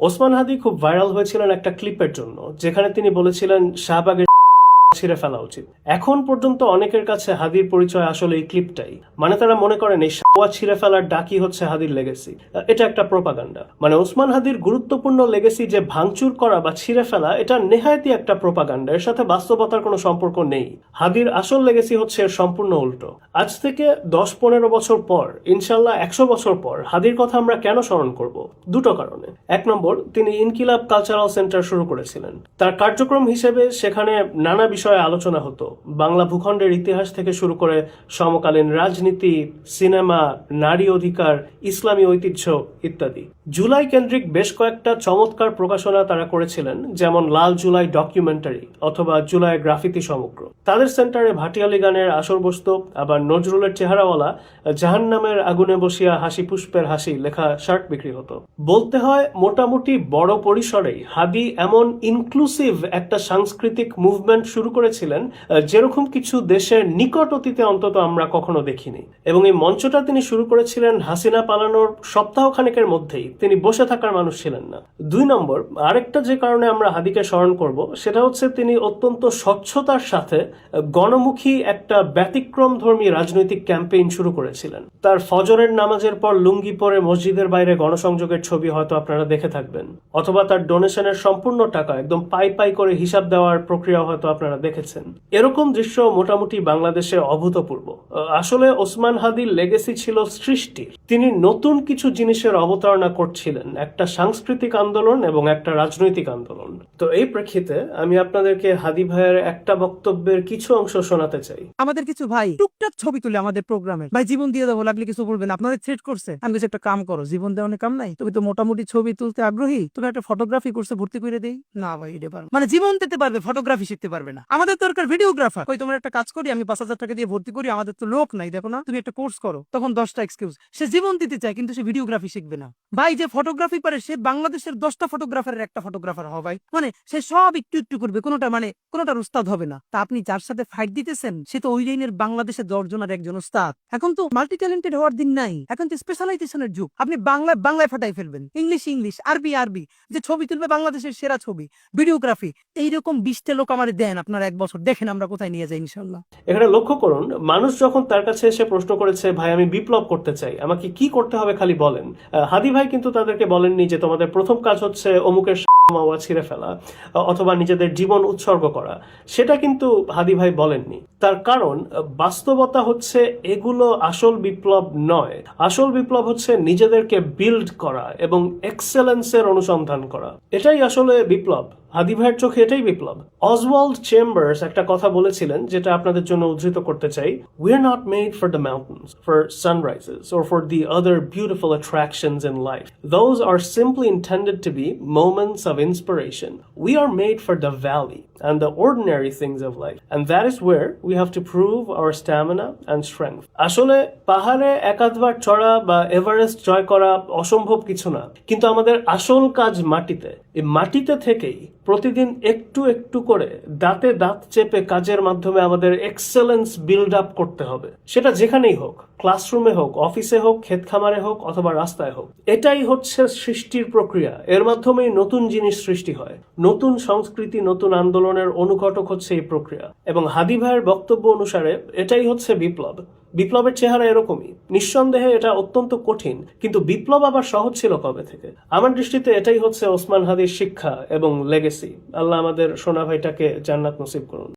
ওসমান হাদি খুব ভাইরাল হয়েছিলেন একটা ক্লিপের জন্য, যেখানে তিনি বলেছিলেন শাহবাগের ছিঁড়ে ফেলা উচিত। এখন পর্যন্ত অনেকের কাছে হাদির পরিচয় আসলে এই ক্লিপটাই। মানে তারা মনে করেন এই শাহবাগ ছিঁড়ে ফেলার ডাকই হচ্ছে হাদির লেগেসি। এটা একটা প্রোপাগান্ডা। মানে ওসমান হাদির গুরুত্বপূর্ণ লেগেসি যে ভাঙচুর করা বা ছিঁড়ে ফেলা, এটা নেহায়তি একটা প্রোপাগান্ডা। এর সাথে বাস্তবতার কোনো সম্পর্ক নেই। হাদির আসল লেগেসি হচ্ছে এর সম্পূর্ণ উল্টো। আজ থেকে 10-15 বছর পর, ইনশাল্লাহ 100 বছর পর হাদির কথা আমরা কেন স্মরণ করব? দুটো কারণে। 1 নম্বর, তিনি ইনকিলাব কালচারাল সেন্টার শুরু করেছিলেন। তার কার্যক্রম হিসেবে সেখানে নানা বিষয়ে আলোচনা হতো। বাংলা ভূখণ্ডের ইতিহাস থেকে শুরু করে সমকালীন রাজনীতি, সিনেমা, নারী অধিকার, ইসলামী ঐতিহ্য ইত্যাদি। জুলাই কেন্দ্রিক বেশ কয়েকটা চমৎকার প্রকাশনা তারা করেছিলেন, যেমন লাল জুলাই ডকুমেন্টারি অথবা জুলাই গ্রাফিতি সমগ্র। তাদের সেন্টারে ভাটিয়ালি গানের আসর বসত, আবার নজরুলের চেহারাওয়ালা জাহান্নামের আগুনে বসিয়া হাসি পুষ্পের হাসি লেখা শার্ট বিক্রি হতো। বলতে হয় মোটামুটি বড় পরিসরেই হাদি এমন ইনক্লুসিভ একটা সাংস্কৃতিক মুভমেন্ট শুরু করেছিলেন যেরকম কিছু দেশের নিকট অতীতে অন্তত আমরা কখনো দেখিনি। এবং এই মঞ্চটা তিনি শুরু করেছিলেন হাসিনা পালানোর সপ্তাহখানেকের মধ্যেই। তিনি বসে থাকার মানুষ ছিলেন না। 2 নম্বর, আরেকটা যে কারণে আমরা হাদিকে স্মরণ করব সেটা হচ্ছে তিনি অত্যন্ত স্বচ্ছতার সাথে গণমুখী একটা ব্যতিক্রমধর্মী রাজনৈতিক ক্যাম্পেইন শুরু করেছিলেন। তার ফজরের নামাজের পর লুঙ্গি পরে মসজিদের বাইরে গণসংযোগের ছবি হয়তো আপনারা দেখে থাকবেন, অথবা তার ডোনেশনের সম্পূর্ণ টাকা একদম পাই পাই করে হিসাব দেওয়ার প্রক্রিয়া হয়তো আপনারা দেখেছেন। এরকম দৃশ্য মোটামুটি বাংলাদেশে অভূতপূর্ব। আসলে ওসমান হাদির লেগেসি ছিল সৃষ্টির। তিনি নতুন কিছু জিনিসের অবতারণা করছিলেন, একটা সাংস্কৃতিক আন্দোলন এবং একটা রাজনৈতিক আন্দোলন। তো এই প্রেক্ষিতে আমি আপনাদেরকে হাদি ভাইয়ের একটা বক্তব্যের কিছু অংশ শোনাতে চাই। আমাদের কিছু ভাই টুকটাক ছবি তুলে আমাদের প্রোগ্রামে, ভাই জীবন দিয়ে দেবো লাগলে কিছু বলবেন, আপনাদের থ্রেট করছে। আমি কিছু একটা কাম করো, জীবন দেওয়ার কাম নাই, তুমি তো মোটামুটি ছবি তুলতে আগ্রহী, তুমি একটা ফটোগ্রাফি কোর্সে ভর্তি করে দেই না। ভাই এটা পারো মানে জীবন দিতে পারবে, ফটোগ্রাফি শিখতে পারবে না। আমাদের দরকার ভিডিওগ্রাফার। ওই তোমার একটা কাজ করি, আমি 5,000 টাকা দিয়ে ভর্তি করি, আমাদের তো লোক নাই, দেখো না, তুমি একটা কোর্স করো। তখন 10টা এক্সকিউজ। সে জীবন দিতে চায় কিন্তু সে ভিডিওগ্রাফি শিখবে না। ভাই যে ফটোগ্রাফি পারে সে বাংলাদেশের 10টা ফটোগ্রাফারের একটা ফটোগ্রাফার হবে ভাই। মানে সে সব একটু একটু করবে, কোনোটার উস্তাদ হবে না। তা আপনি যার সাথে ফাইট দিতেছেন সে তো ওই লাইনের বাংলাদেশের 10 জনের একজন উস্তাদ। এখন তো মাল্টি ট্যালেন্টেড হওয়ার দিন নাই, এখন তো স্পেশালাইজেশনের যুগ। আপনি বাংলায় ফাটাই ফেলবেন, ইংলিশ, আরবি, যে ছবি তুলবে বাংলাদেশের সেরা ছবি, ভিডিওগ্রাফি। এইরকম 20টা লোক আমারে দেন, আপনারা 1 বছর দেখেন আমরা কোথায় নিয়ে যাই ইনশাল্লাহ। এখানে লক্ষ্য করুন, মানুষ যখন তার কাছে এসে প্রশ্ন করেছে, ভাই আমি বিপ্লব করতে চাই, আমাকে কি করতে হবে খালি বলেন, হাদি ভাই কিন্তু তাদেরকে বলেননি যে তোমাদের প্রথম কাজ হচ্ছে অমুকের মাওয়া ছিঁড়ে ফেলা অথবা নিজেদের জীবন উৎসর্গ করা। সেটা কিন্তু হাদি ভাই বলেননি। তার কারণ বাস্তবতা হচ্ছে এগুলো আসল বিপ্লব নয়। আসল বিপ্লব হচ্ছে নিজেদেরকে বিল্ড করা এবং এক্সেলেন্সের অনুসন্ধান করা। এটাই আসলে বিপ্লব। হাদি ভাইয়ের চোখে এটাই বিপ্লব। অসওয়াল্ড চেম্বার্স একটা কথা বলেছিলেন, যেটা আপনাদের জন্য উদ্ধৃত করতে চাই। We are not made for the mountains, for sunrises, or for the other beautiful attractions in life. Those are simply intended to be moments of inspiration. We are made for the valley and the ordinary things of life. And that is where we have to prove our stamina and strength. আসলে পাহাড়ে একাধবার চড়া বা Everest জয় করা অসম্ভব কিছু না, কিন্তু আমাদের আসল কাজ মাটিতে। এই মাটিতে থেকেই প্রতিদিন একটু একটু করে দাঁতে দাঁত চেপে কাজের মাধ্যমে আমাদের এক্সেলেন্স বিল্ড আপ করতে হবে। সেটা যেখানেই হোক, ক্লাসরুমে হোক, অফিসে হোক, ক্ষেত খামারে হোক অথবা রাস্তায় হোক। এটাই হচ্ছে সৃষ্টির প্রক্রিয়া। এর মাধ্যমেই নতুন জিনিস সৃষ্টি হয়। নতুন সংস্কৃতি, নতুন আন্দোলনের অনুঘটক হচ্ছে এই প্রক্রিয়া। এবং হাদি ভাইয়ের বক্তব্য অনুসারে এটাই হচ্ছে বিপ্লব। বিপ্লবের চেহারা এরকমই। নিঃসন্দেহে এটা অত্যন্ত কঠিন, কিন্তু বিপ্লব আবার সহজ ছিল কবে থেকে? আমার দৃষ্টিতে এটাই হচ্ছে ওসমান হাদির শিক্ষা এবং লেগেসি। আল্লাহ আমাদের সোনা ভাইটাকে জান্নাত নসিব করুন।